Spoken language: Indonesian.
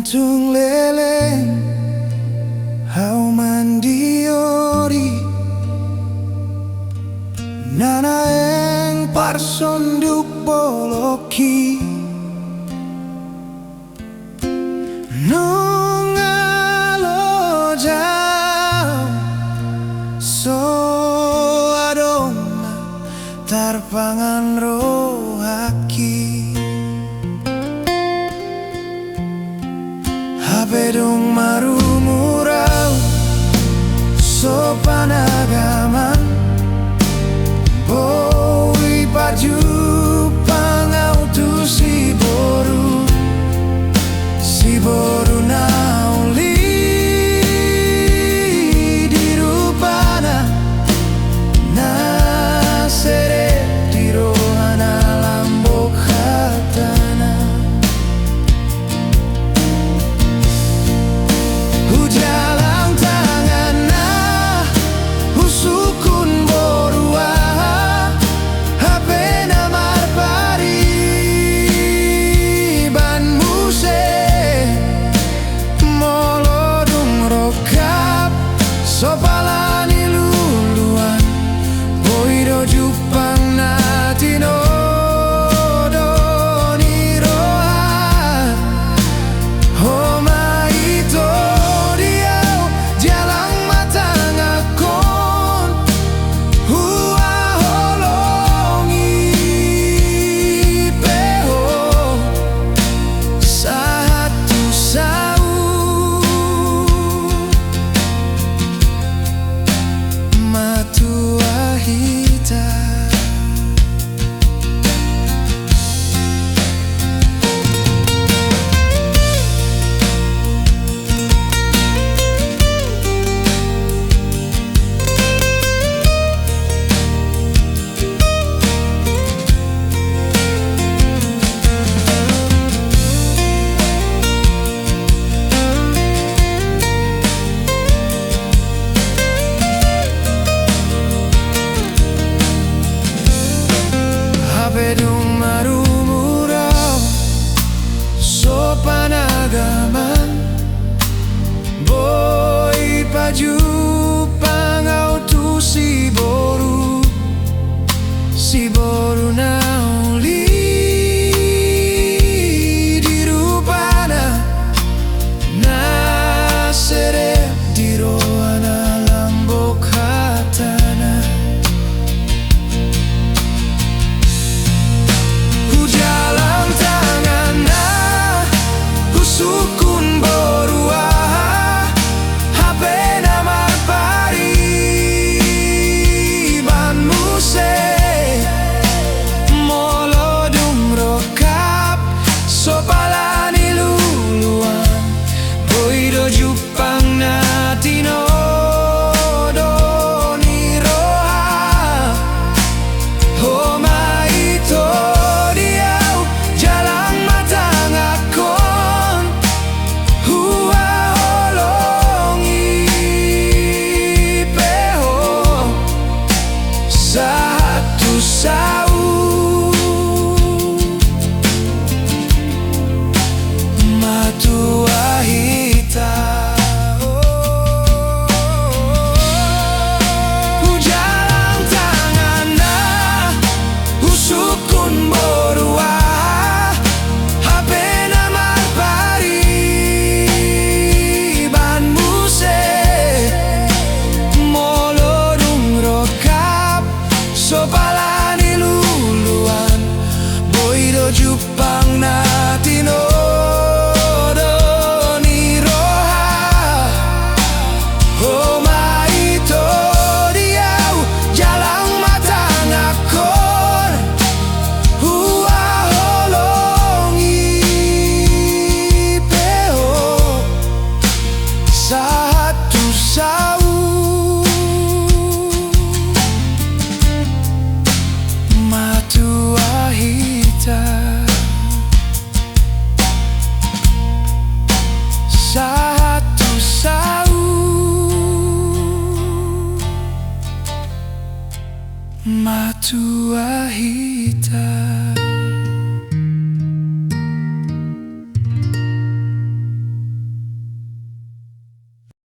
Jantung leleng hau mandiori nana eng parsonduk boloki nungalo jauh so adona tarpangan rohaki Bedung marumurau sopan agaman boi baju pangautu si boru nauli di rupana na sere di rohana lambok hatana jalang tangan na usukun borua hape na marpari ban muse molodung rokap sopalani luluan boido jupang natino Bedung marumurau sopan agaman boi baju pangautu si boru nauli di rupana na sere di rohana lambok hatana sukun borua hape na marpari ban muse molodung rokap sopalani luluan boido jupang natino doni roha homa ito diau jalang matang aku satu sau matua hita jalang tangan na usukun borua hape na marpari ban muse molodung rokap sopalani luluan boido jupang natino doni roha homa ito diau jalang matang akor hua holongi peo satu sau matua hita satu sau matua hita.